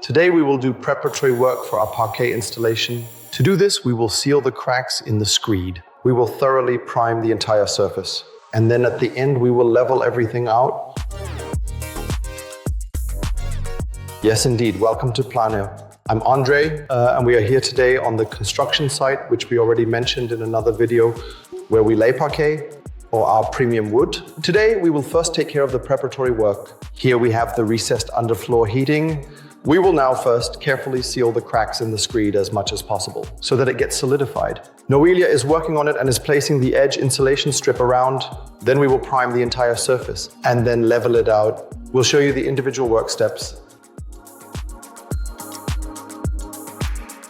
Today we will do preparatory work for our parquet installation. To do this, we will seal the cracks in the screed. We will thoroughly prime the entire surface. And then at the end, we will level everything out. Yes, indeed. Welcome to Planeo. I'm Andre, and we are here today on the construction site, which we already mentioned in another video, where we lay parquet or our premium wood. Today, we will first take care of the preparatory work. Here we have the recessed underfloor heating. We will now first carefully seal the cracks in the screed as much as possible so that it gets solidified. Noelia is working on it and is placing the edge insulation strip around. Then we will prime the entire surface and then level it out. We'll show you the individual work steps.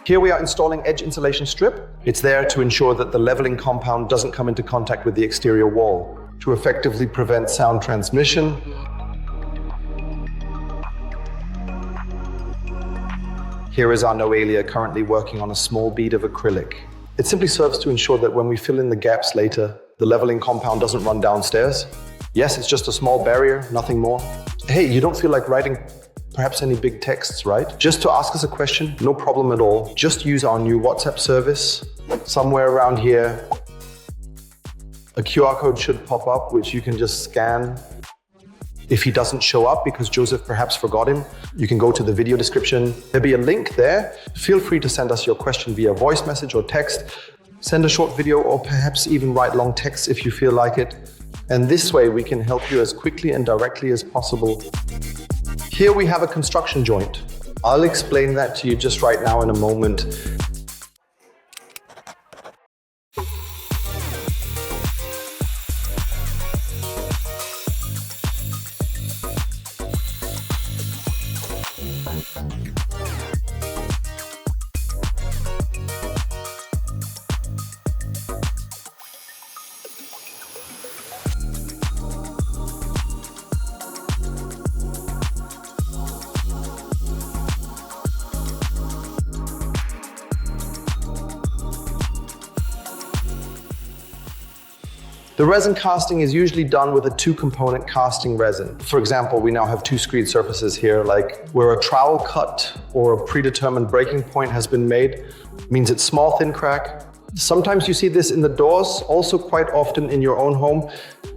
Here we are installing edge insulation strip. It's there to ensure that the leveling compound doesn't come into contact with the exterior wall to effectively prevent sound transmission. Here is our Noelia currently working on a small bead of acrylic. It simply serves to ensure that when we fill in the gaps later, the leveling compound doesn't run downstairs. Yes, it's just a small barrier, nothing more. Hey, you don't feel like writing perhaps any big texts, right? Just to ask us a question, no problem at all. Just use our new WhatsApp service. Somewhere around here, a QR code should pop up, which you can just scan. If he doesn't show up because Joseph perhaps forgot him, you can go to the video description. There'll be a link there. Feel free to send us your question via voice message or text. Send a short video or perhaps even write long texts if you feel like it. And this way we can help you as quickly and directly as possible. Here we have a construction joint. I'll explain that to you just right now in a moment. The resin casting is usually done with a two-component casting resin. For example, we now have two screed surfaces here, like where a trowel cut or a predetermined breaking point has been made, means it's small, thin crack. Sometimes you see this in the doors, also quite often in your own home,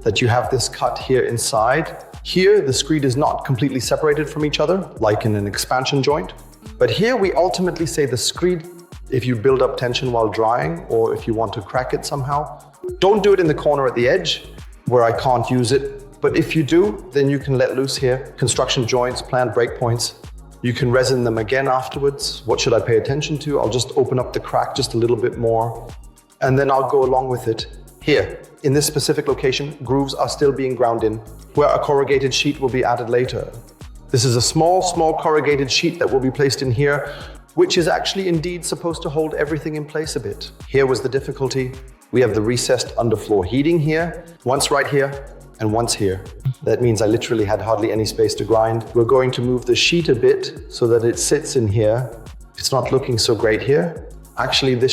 that you have this cut here inside. Here, the screed is not completely separated from each other, like in an expansion joint. But here we ultimately say the screed, if you build up tension while drying, or if you want to crack it somehow, don't do it in the corner at the edge where I can't use it. But if you do, then you can let loose here. Construction joints, planned breakpoints. You can resin them again afterwards. What should I pay attention to? I'll just open up the crack just a little bit more, and then I'll go along with it. Here, in this specific location, grooves are still being ground in, where a corrugated sheet will be added later. This is a small corrugated sheet that will be placed in here, which is actually indeed supposed to hold everything in place a bit. Here was the difficulty. We have the recessed underfloor heating here, once right here and once here. That means I literally had hardly any space to grind. We're going to move the sheet a bit so that it sits in here. It's not looking so great here. Actually, it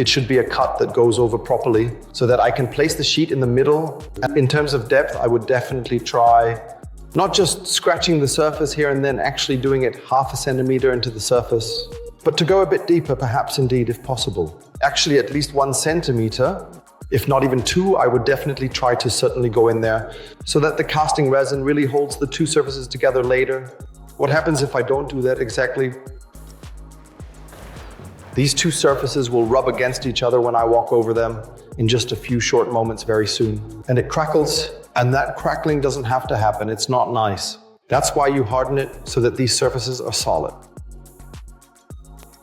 should be a cut that goes over properly so that I can place the sheet in the middle. In terms of depth, I would definitely try not just scratching the surface here and then actually doing it 0.5 centimeter into the surface, but to go a bit deeper, perhaps indeed, if possible. Actually, at least 1 centimeter, if not even 2, I would definitely try to certainly go in there so that the casting resin really holds the two surfaces together later. What happens if I don't do that exactly? These two surfaces will rub against each other when I walk over them in just a few short moments very soon. And it crackles, and that crackling doesn't have to happen. It's not nice. That's why you harden it, so that these surfaces are solid.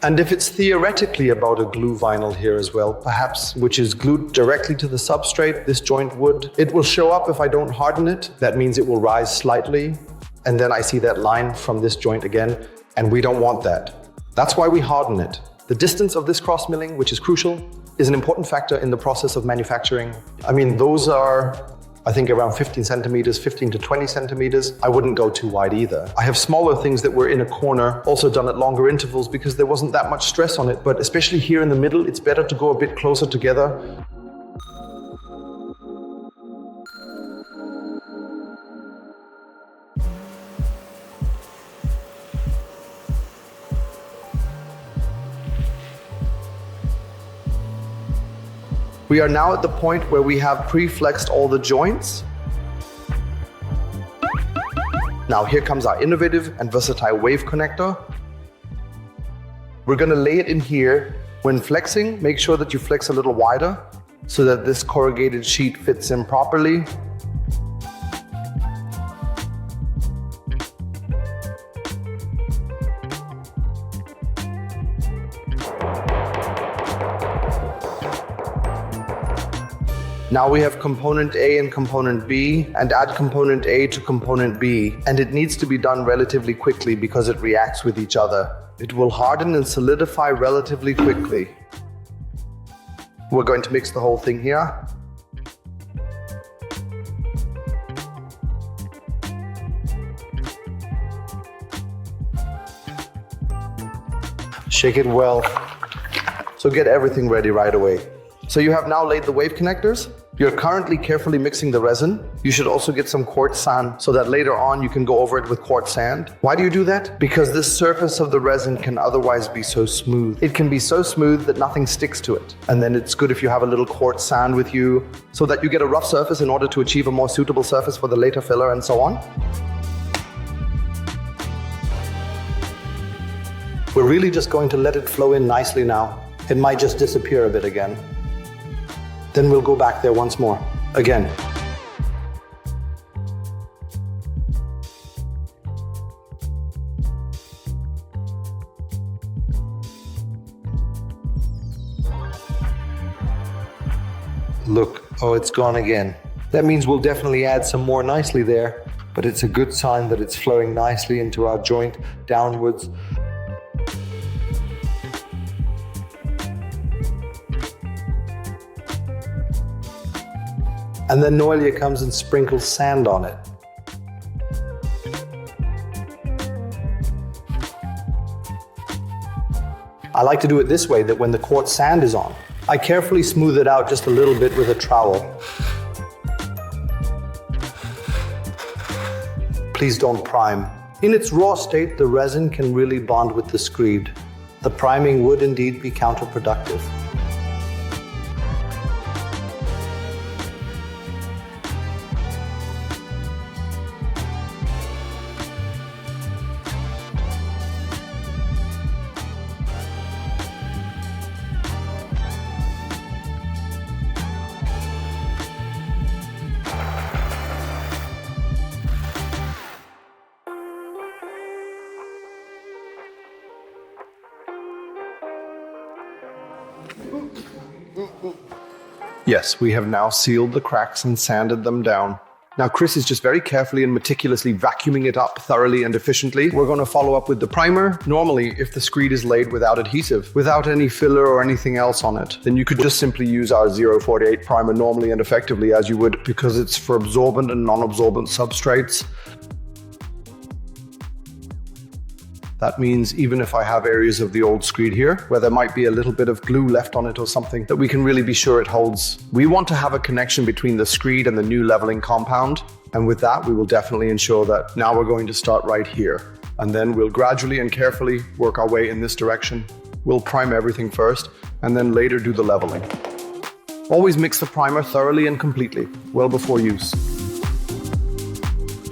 And if it's theoretically about a glue vinyl here as well, perhaps, which is glued directly to the substrate, this joint wood, it will show up if I don't harden it. That means it will rise slightly. And then I see that line from this joint again, and we don't want that. That's why we harden it. The distance of this cross milling, which is crucial, is an important factor in the process of manufacturing. I mean, those are, I think, around 15 centimeters, 15 to 20 centimeters. I wouldn't go too wide either. I have smaller things that were in a corner, also done at longer intervals because there wasn't that much stress on it. But especially here in the middle, it's better to go a bit closer together. We are now at the point where we have pre-flexed all the joints. Now here comes our innovative and versatile wave connector. We're going to lay it in here. When flexing, make sure that you flex a little wider so that this corrugated sheet fits in properly. Now we have component A and component B, and add component A to component B. And it needs to be done relatively quickly because it reacts with each other. It will harden and solidify relatively quickly. We're going to mix the whole thing here. Shake it well. So get everything ready right away. So you have now laid the wave connectors. You're currently carefully mixing the resin. You should also get some quartz sand so that later on you can go over it with quartz sand. Why do you do that? Because this surface of the resin can otherwise be so smooth. It can be so smooth that nothing sticks to it. And then it's good if you have a little quartz sand with you so that you get a rough surface in order to achieve a more suitable surface for the later filler and so on. We're really just going to let it flow in nicely now. It might just disappear a bit again. Then we'll go back there once more, again. Look, oh, it's gone again. That means we'll definitely add some more nicely there, but it's a good sign that it's flowing nicely into our joint downwards. And then Noelia comes and sprinkles sand on it. I like to do it this way, that when the quartz sand is on, I carefully smooth it out just a little bit with a trowel. Please don't prime. In its raw state, the resin can really bond with the screed. The priming would indeed be counterproductive. Yes, we have now sealed the cracks and sanded them down. Now Chris is just very carefully and meticulously vacuuming it up thoroughly and efficiently. We're going to follow up with the primer. Normally, if the screed is laid without adhesive, without any filler or anything else on it, then you could just simply use our 048 primer normally and effectively as you would, because it's for absorbent and non-absorbent substrates. That means even if I have areas of the old screed here where there might be a little bit of glue left on it or something, that we can really be sure it holds. We want to have a connection between the screed and the new leveling compound. And with that, we will definitely ensure that now we're going to start right here. And then we'll gradually and carefully work our way in this direction. We'll prime everything first and then later do the leveling. Always mix the primer thoroughly and completely, well before use.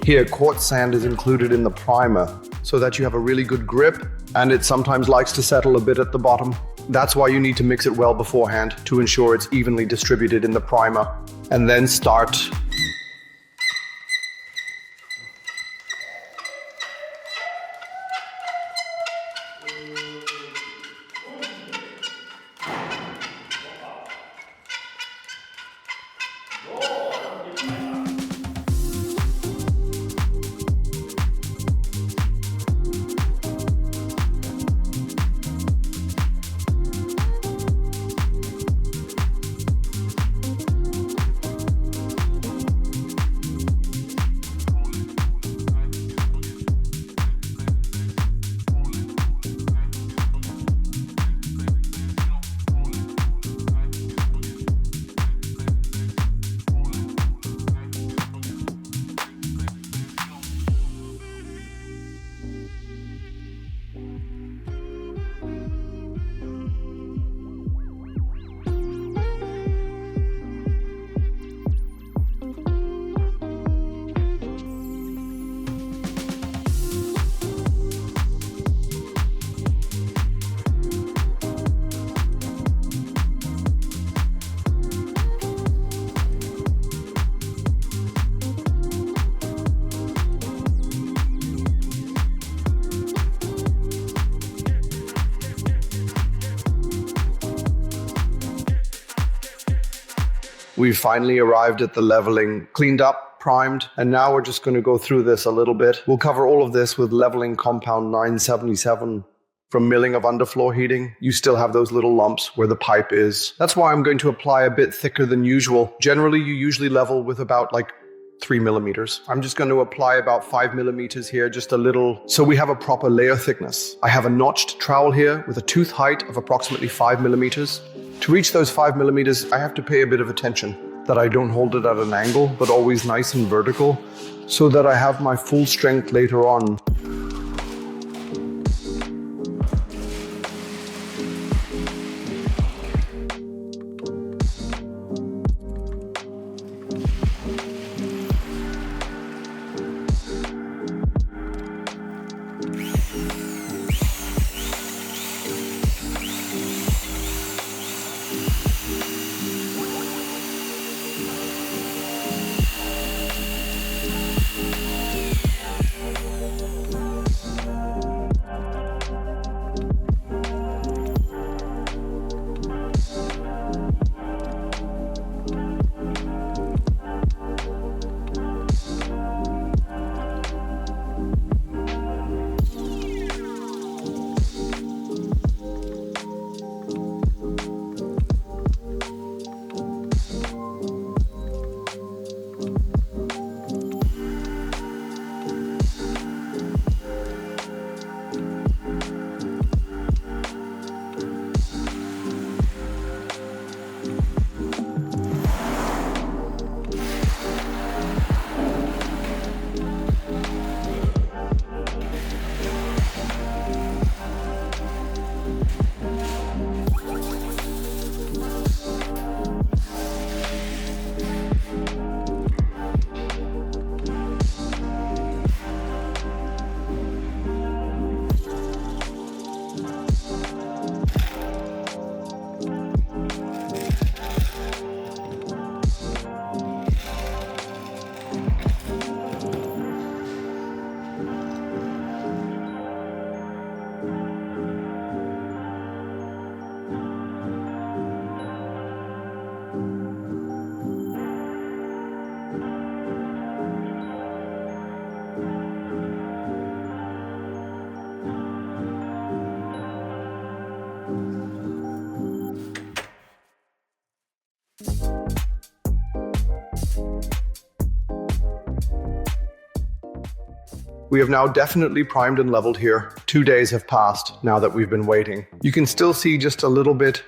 Here, quartz sand is included in the primer, so that you have a really good grip, and it sometimes likes to settle a bit at the bottom. That's why you need to mix it well beforehand to ensure it's evenly distributed in the primer. And then start. We've finally arrived at the leveling, cleaned up, primed, and now we're just going to go through this a little bit. We'll cover all of this with leveling compound 977. From milling of underfloor heating, you still have those little lumps where the pipe is. That's why I'm going to apply a bit thicker than usual. Generally, you usually level with about 3 millimeters. I'm just going to apply about 5 millimeters here, just a little, so we have a proper layer thickness. I have a notched trowel here with a tooth height of approximately 5 millimeters. To reach those 5 millimeters, I have to pay a bit of attention that I don't hold it at an angle, but always nice and vertical, so that I have my full strength later on. We have now definitely primed and leveled here. 2 days have passed now that we've been waiting. You can still see just a little bit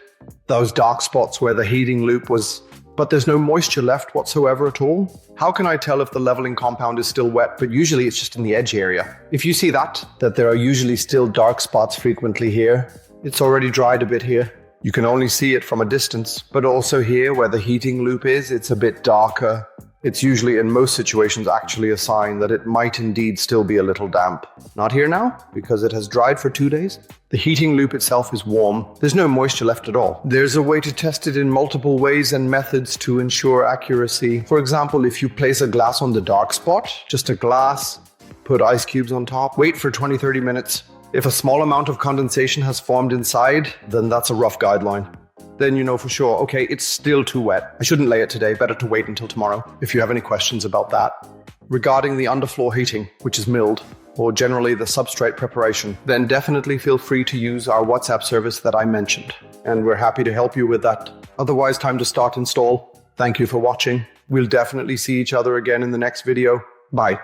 those dark spots where the heating loop was, but there's no moisture left whatsoever at all. How can I tell if the leveling compound is still wet, but usually it's just in the edge area? If you see that there are usually still dark spots frequently here, it's already dried a bit here. You can only see it from a distance, but also here where the heating loop is, it's a bit darker. It's usually in most situations actually a sign that it might indeed still be a little damp. Not here now, because it has dried for 2 days. The heating loop itself is warm. There's no moisture left at all. There's a way to test it in multiple ways and methods to ensure accuracy. For example, if you place a glass on the dark spot, just a glass, put ice cubes on top, wait for 20-30 minutes. If a small amount of condensation has formed inside, then that's a rough guideline. Then you know for sure, okay, it's still too wet. I shouldn't lay it today, better to wait until tomorrow. If you have any questions about that. Regarding the underfloor heating, which is milled, or generally the substrate preparation, then definitely feel free to use our WhatsApp service that I mentioned. And we're happy to help you with that. Otherwise, time to start install. Thank you for watching. We'll definitely see each other again in the next video. Bye.